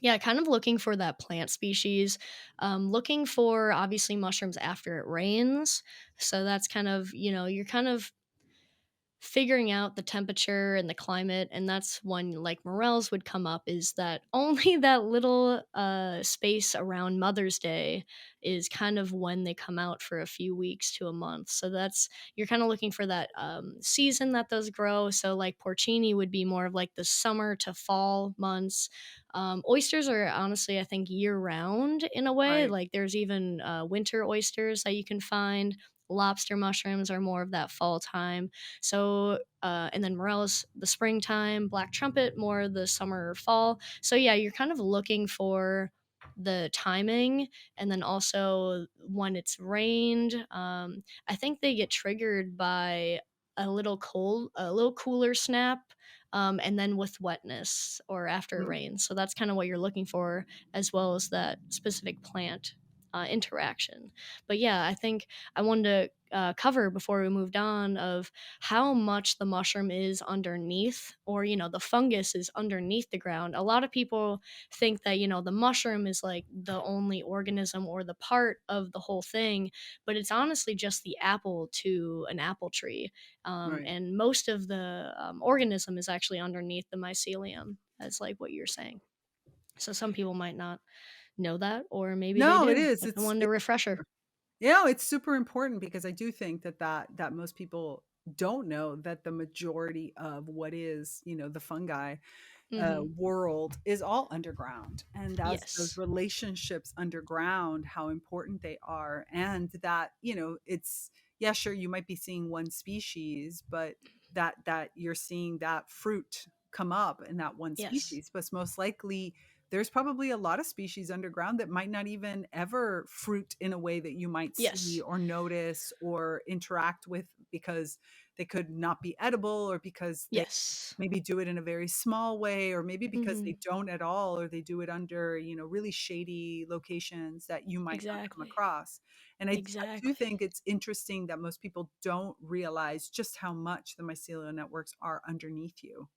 yeah, kind of looking for that plant species, looking for obviously mushrooms after it rains. So that's kind of, you're kind of figuring out the temperature and the climate, and that's when like morels would come up, is that only that little space around Mother's Day is kind of when they come out for a few weeks to a month. So that's, you're kind of looking for that season that those grow. So like porcini would be more of like the summer to fall months. Oysters are honestly, I think, year round in a way. Right. Like there's even winter oysters that you can find. Lobster mushrooms are more of that fall time. So, and then morels, the springtime, black trumpet, more the summer or fall. So, yeah, you're kind of looking for the timing, and then also when it's rained. I think they get triggered by a little cooler snap, and then with wetness or after it Mm. rains. So that's kind of what you're looking for, as well as that specific plant. interaction. But yeah, I think I wanted to cover before we moved on of how much the mushroom is underneath, or the fungus is underneath the ground. A lot of people think that the mushroom is like the only organism or the part of the whole thing, but it's honestly just the apple to an apple tree. Right. And most of the organism is actually underneath the mycelium, as like what you're saying. So some people might not know that, or maybe they No, it do, is. but I wanted a refresher. It's super important because I do think that most people don't know that the majority of what is, the fungi Hmm. world is all underground, and that's those Yes. relationships underground, how important they are, and that it's, yeah, sure, you might be seeing one species, but that you're seeing that fruit come up in that one Yes. species, but most likely there's probably a lot of species underground that might not even ever fruit in a way that you might see Yes. or notice or interact with, because they could not be edible, or because they Yes. maybe do it in a very small way, or maybe because Hmm. they don't at all, or they do it under really shady locations that you might not come Exactly. across. And I do Exactly. think it's interesting that most people don't realize just how much the mycelial networks are underneath you.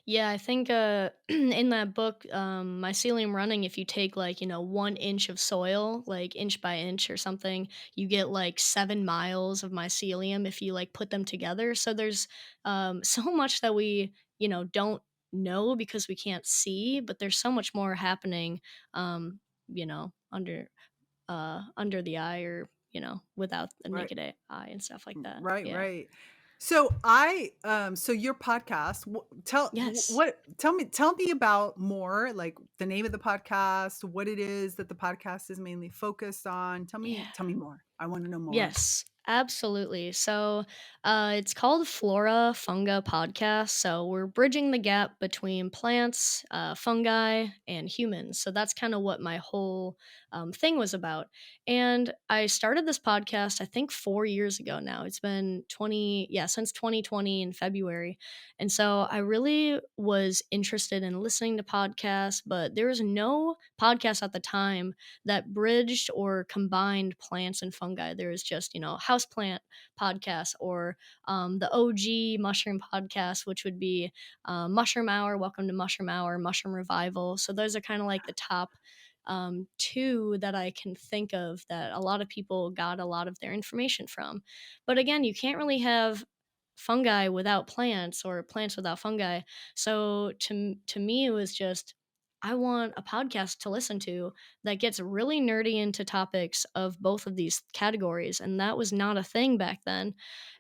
Yeah, I think in that book, Mycelium Running, if you take like, 1 inch of soil, like inch by inch or something, you get like 7 miles of mycelium if you like put them together. So there's so much that we, don't know because we can't see, but there's so much more happening, under the eye, or, without the Right. naked eye and stuff like that. Right, Yeah. right. So your podcast, Yes. what tell me about more, like the name of the podcast, what it is that the podcast is mainly focused on. Yeah. Tell me more. I want to know more. Yes, absolutely. So it's called Flora Funga Podcast. So we're bridging the gap between plants, fungi, and humans. So that's kind of what my whole thing was about. And I started this podcast, I think 4 years ago now. It's been since 2020 in February. And so I really was interested in listening to podcasts, but there was no podcast at the time that bridged or combined plants and fungi. There was just, houseplant podcasts, or the OG mushroom podcast, which would be Mushroom Hour, Welcome to Mushroom Hour, Mushroom Revival. So those are kind of like the top two that I can think of that a lot of people got a lot of their information from. But again, you can't really have fungi without plants, or plants without fungi. So to me, it was just, I want a podcast to listen to that gets really nerdy into topics of both of these categories, and that was not a thing back then.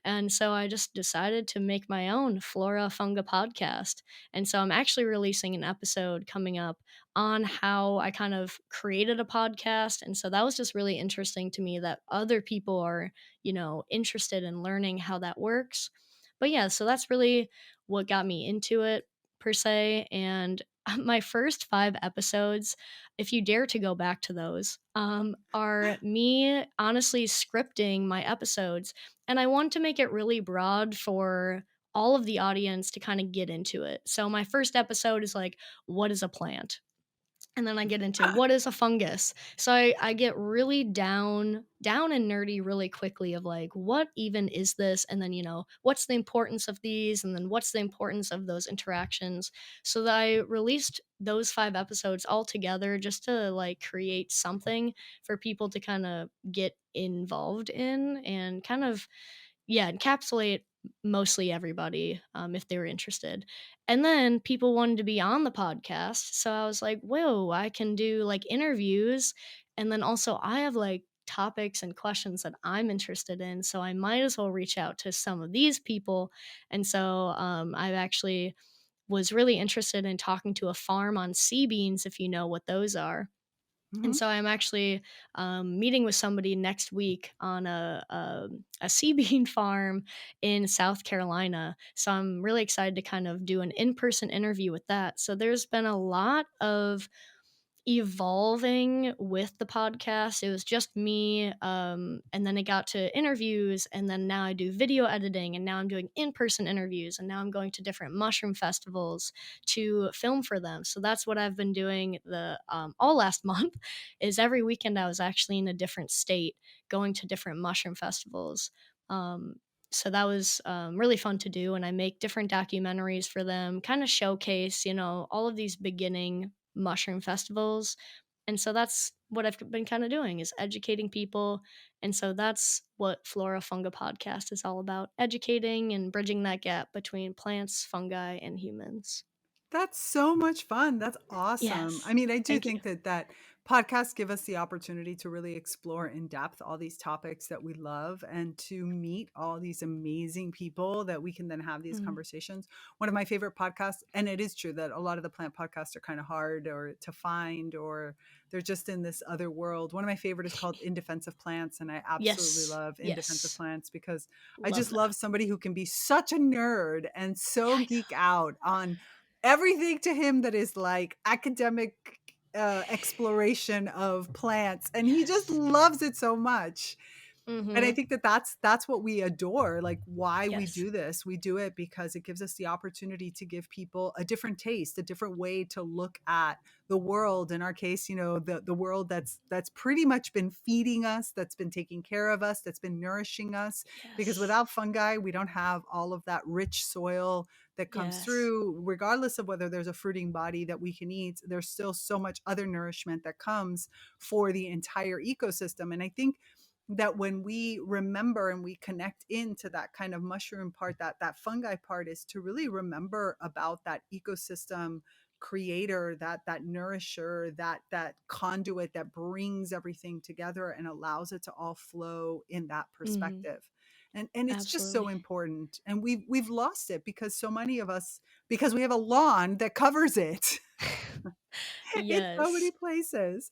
And so I just decided to make my own Flora Funga podcast. And so I'm actually releasing an episode coming up on how I kind of created a podcast. And so that was just really interesting to me that other people are, interested in learning how that works. But yeah, so that's really what got me into it, per se. And my first 5 episodes, if you dare to go back to those, are me honestly scripting my episodes. And I want to make it really broad for all of the audience to kind of get into it. So my first episode is like, what is a plant? And then I get into what is a fungus. So I get really down and nerdy really quickly of like, what even is this? And then, what's the importance of these? And then what's the importance of those interactions? So that I released those 5 episodes all together just to like create something for people to kind of get involved in, and kind of, yeah, encapsulate mostly everybody, if they were interested. And then people wanted to be on the podcast. So I was like, whoa, I can do like interviews. And then also, I have like topics and questions that I'm interested in. So I might as well reach out to some of these people. And so I actually was really interested in talking to a farm on sea beans, if you know what those are. And Mhm. so I'm actually meeting with somebody next week on a sea bean farm in South Carolina. So I'm really excited to kind of do an in person interview with that. So there's been a lot of evolving with the podcast. It was just me, and then it got to interviews, and then now I do video editing, and now I'm doing in-person interviews, and now I'm going to different mushroom festivals to film for them. So that's what I've been doing the all last month. Is every weekend I was actually in a different state, going to different mushroom festivals. Um, so that was really fun to do, and I make different documentaries for them, kind of showcase, all of these beginning mushroom festivals. And so that's what I've been kind of doing, is educating people. And so that's what Flora Funga podcast is all about, educating and bridging that gap between plants, fungi, and humans. That's so much fun. That's awesome. I Yes. mean, I do Thank you. think that podcasts give us the opportunity to really explore in depth all these topics that we love and to meet all these amazing people that we can then have these Mm. conversations. One of my favorite podcasts, and it is true that a lot of the plant podcasts are kind of hard or to find, or they're just in this other world. One of my favorite is called In Defense of Plants, and I absolutely Yes. love In Defense of Yes. Plants because I Love just that. love somebody who can be such a nerd and Yeah, so I geek out on everything to him that is like academic exploration of plants, and know. he just Yes. loves it so much. And I Mhm. think that that's what we adore, like, why we Yes. do this. We do it because it gives us the opportunity to give people a different taste, a different way to look at the world. In our case, the world that's pretty much been feeding us, that's been taking care of us, that's been nourishing us, because Yes. without fungi, we don't have all of that rich soil that comes Yes. through. Regardless of whether there's a fruiting body that we can eat, there's still so much other nourishment that comes for the entire ecosystem. And I think that when we remember and we connect into that kind of mushroom part, that fungi part, is to really remember about that ecosystem creator, that nourisher, that conduit that brings everything together and allows it to all flow in that Mhm. perspective. And it's just so Absolutely. important, and we've lost it because so many of us, because we have a lawn that covers it in so many Yes. places.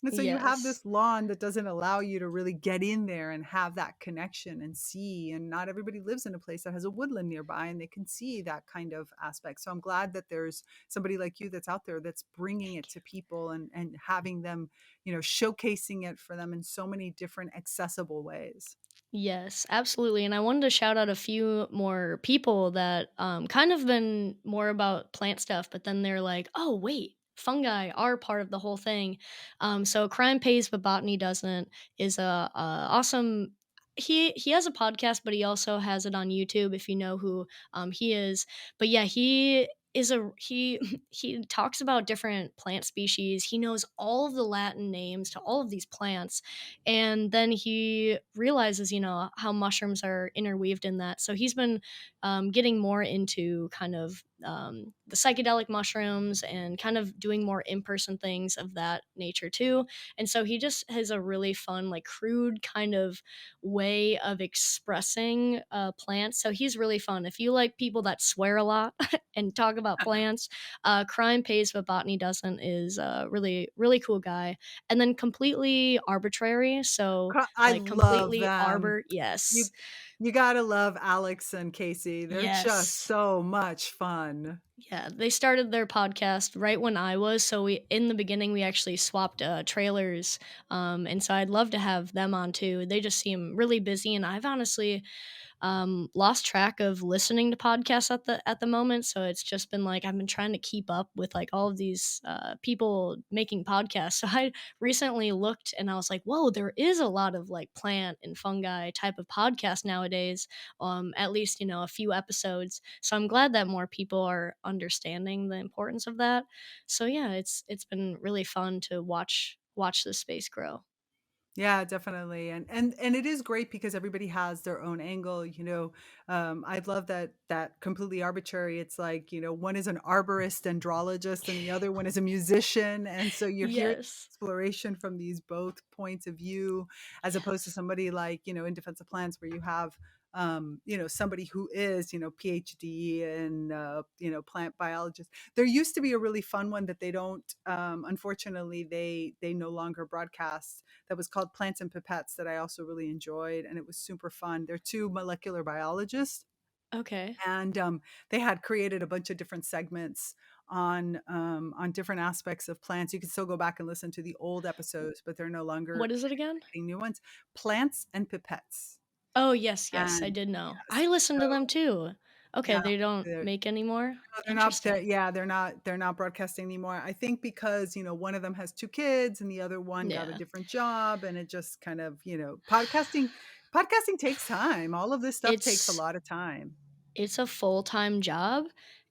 And so you have Yes. this lawn that doesn't allow you to really get in there and have that connection and see. And not everybody lives in a place that has a woodland nearby and they can see that kind of aspect. So I'm glad that there's somebody like you that's out there that's bringing Thank it you. to people and having them, showcasing it for them in so many different accessible ways. Yes, absolutely. And I wanted to shout out a few more people that kind of been more about plant stuff, but then they're like, oh, wait, fungi are part of the whole thing. So Crime Pays but Botany Doesn't is a awesome. He has a podcast, but he also has it on YouTube if you know who he is. But yeah, he he talks about different plant species. He knows all of the Latin names to all of these plants, and then he realizes, how mushrooms are interweaved in that. So he's been getting more into kind of the psychedelic mushrooms and kind of doing more in-person things of that nature too. And so he just has a really fun, like crude kind of way of expressing plants. So he's really fun. If you like people that swear a lot and talk about plants, Crime Pays but Botany Doesn't is a really, really cool guy. And then completely arbitrary, so, I like, love completely them. arbor You yes. you gotta love Alex and Casey. They're just Yes. so much fun. Yeah, they started their podcast right when I was, so we in the beginning, we actually swapped, trailers, and so I'd love to have them on too. They just seem really busy, and I've honestly lost track of listening to podcasts at the moment. So it's just been like I've been trying to keep up with like all of these people making podcasts. So I recently looked and I was like, whoa, there is a lot of like plant and fungi type of podcast nowadays. At least a few episodes. So I'm glad that more people are understanding the importance of that. So yeah, it's been really fun to watch this space grow. Yeah, definitely. And it is great because everybody has their own angle, I love that completely arbitrary. It's like, one is an arborist andrologist and the other one is a musician. And so you're hearing Yes. exploration from these both points of view, as opposed to Yes. somebody like, in defensive plants where you have somebody who is, PhD and plant biologist. There used to be a really fun one that they don't unfortunately they no longer broadcast, that was called Plants and Pipettes, that I also really enjoyed, and it was super fun. They're two molecular biologists, Okay. and they had created a bunch of different segments on different aspects of plants. You can still go back and listen to the old episodes, but they're no longer What is it again? creating new ones. Plants and pipettes. Oh, yes, yes, I And did know. yes, I listened to them so too. Okay, yeah, they don't they're make anymore? no, they're not Interesting. yeah, they're not broadcasting anymore. I think because, one of them has 2 kids and the other one got a Yeah. different job, and it just kind of, podcasting takes time. All of this stuff takes a It's lot of time. It's a full-time job,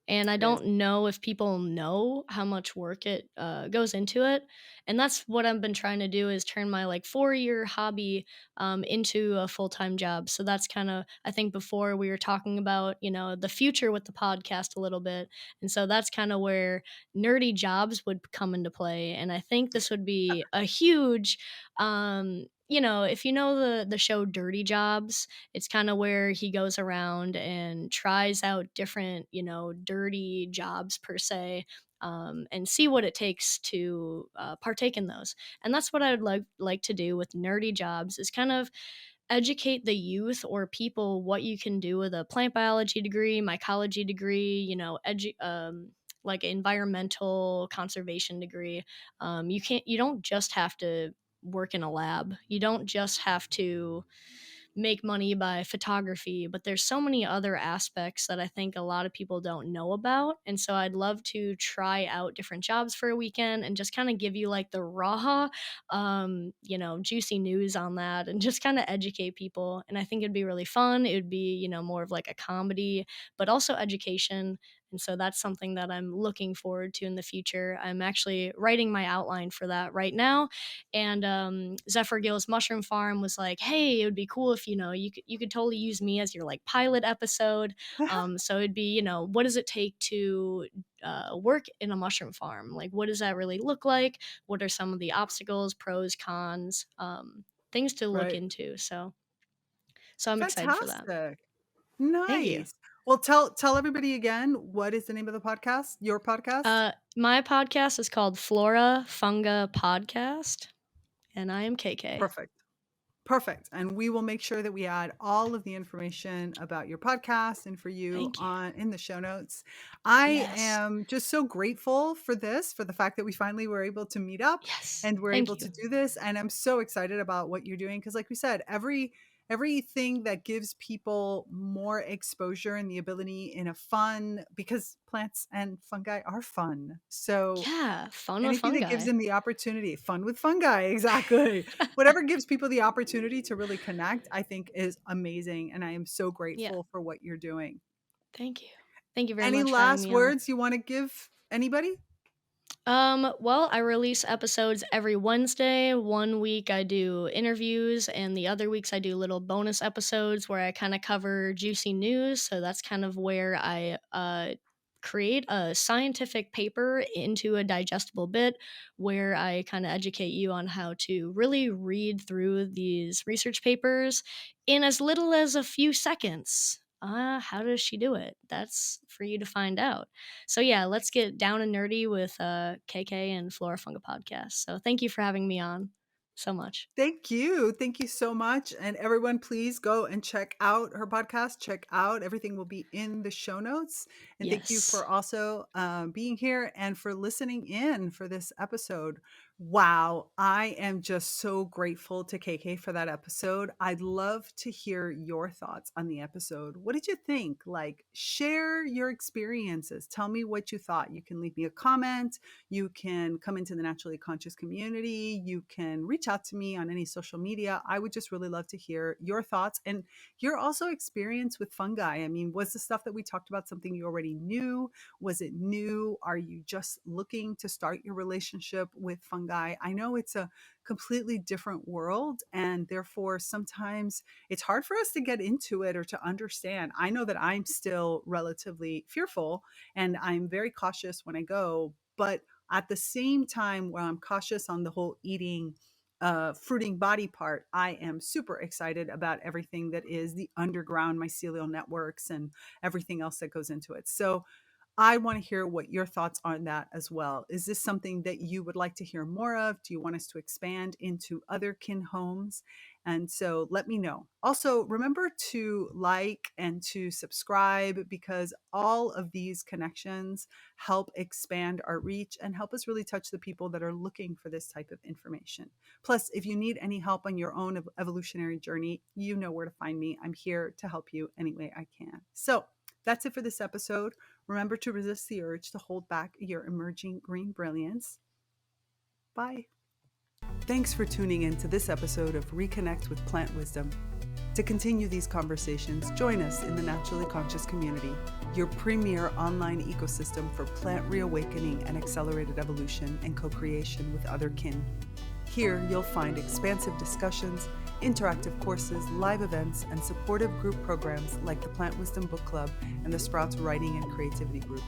and I It is. don't know if people know how much work it, goes into it, and that's what I've been trying to do is turn my, like, 4-year hobby, into a full-time job, so that's kinda I think before we were talking about, the future with the podcast a little bit, and so that's kinda where nerdy jobs would come into play, and I think this would be a huge, if you know the show Dirty Jobs, it's kind of where he goes around and tries out different, dirty jobs per se, and see what it takes to partake in those. And that's what I would like to do with nerdy jobs is kind of educate the youth or people what you can do with a plant biology degree, mycology degree, like environmental conservation degree. You don't just have to work in a lab. You don't just have to make money by photography, but there's so many other aspects that I think a lot of people don't know about. And so I'd love to try out different jobs for a weekend and just kind of give you like the raw, juicy news on that and just kind of educate people. And I think it'd be really fun. It would be, more of like a comedy, but also education. And so that's something that I'm looking forward to in the future. I'm actually writing my outline for that right now, and Zephyr Gills Mushroom Farm was like, "Hey, it would be cool if you could totally use me as your like pilot episode." So it'd be what does it take to work in a mushroom farm? Like, what does that really look like? What are some of the obstacles, pros, cons, things to look Right. into? So I'm excited for that. Fantastic. Thank you. Nice. Well, tell everybody again, what is the name of the podcast? Your podcast? My podcast is called Flora Funga Podcast, and I am KK. Perfect. Perfect. And we will make sure that we add all of the information about your podcast and for you Thank you. on in the show notes. I Yes. am just so grateful for this, for the fact that we finally were able to meet up Yes. and we're Thank able you. to do this. And I'm so excited about what you're doing. Cause like we said, everything that gives people more exposure and the ability in a fun, because plants and fungi are fun. So Yeah, fun with anything that gives fungi. them the opportunity, fun with fungi, exactly. Whatever gives people the opportunity to really connect, I think is amazing. And I am so Yeah, grateful for what you're doing. thank you. Thank you very Any much for having last me on. words you want to give anybody? Well, I release episodes every Wednesday. One week I do interviews, and the other weeks I do little bonus episodes where I kind of cover juicy news. So that's kind of where I create a scientific paper into a digestible bit where I kind of educate you on how to really read through these research papers in as little as a few seconds. How does she do it? That's for you to find out. So yeah, let's get down and nerdy with KK and Flora Funga podcast. So thank you for having me on so much. Thank you. Thank you so much. And everyone, please go and check out her podcast. Check out everything will be in the show notes. And thank you Yes. for also being here and for listening in for this episode. Wow. I am just so grateful to KK for that episode. I'd love to hear your thoughts on the episode. What did you think? Like, share your experiences. Tell me what you thought. You can leave me a comment. You can come into the Naturally Conscious community. You can reach out to me on any social media. I would just really love to hear your thoughts and your also experience with fungi. I mean, was the stuff that we talked about something you already knew? Was it new? Are you just looking to start your relationship with fungi? I know it's a completely different world, and therefore sometimes it's hard for us to get into it or to understand. I know that I'm still relatively fearful and I'm very cautious when I go, but at the same time, where I'm cautious on the whole eating, fruiting body part, I am super excited about everything that is the underground mycelial networks and everything else that goes into it. So I want to hear what your thoughts on that as well. Is this something that you would like to hear more of? Do you want us to expand into other kin homes? And so let me know. Also, remember to like and to subscribe because all of these connections help expand our reach and help us really touch the people that are looking for this type of information. Plus, if you need any help on your own evolutionary journey, you know where to find me. I'm here to help you any way I can. So that's it for this episode. Remember to resist the urge to hold back your emerging green brilliance. Bye. Thanks for tuning in to this episode of ReConnect with Plant Wisdom. To continue these conversations, join us in the Naturally Conscious community, your premier online ecosystem for plant reawakening and accelerated evolution and co-creation with other kin. Here, you'll find expansive discussions, interactive courses, live events, and supportive group programs like the Plant Wisdom Book Club and the Sprouts Writing and Creativity Group.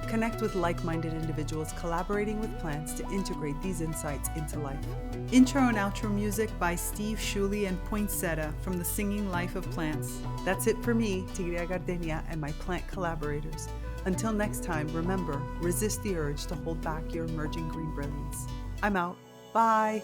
Connect with like-minded individuals collaborating with plants to integrate these insights into life. Intro and outro music by Steve Shuley and Poinsettia from The Singing Life of Plants. That's it for me, Tigria Gardenia, and my plant collaborators. Until next time, remember, resist the urge to hold back your emerging green brilliance. I'm out. Bye.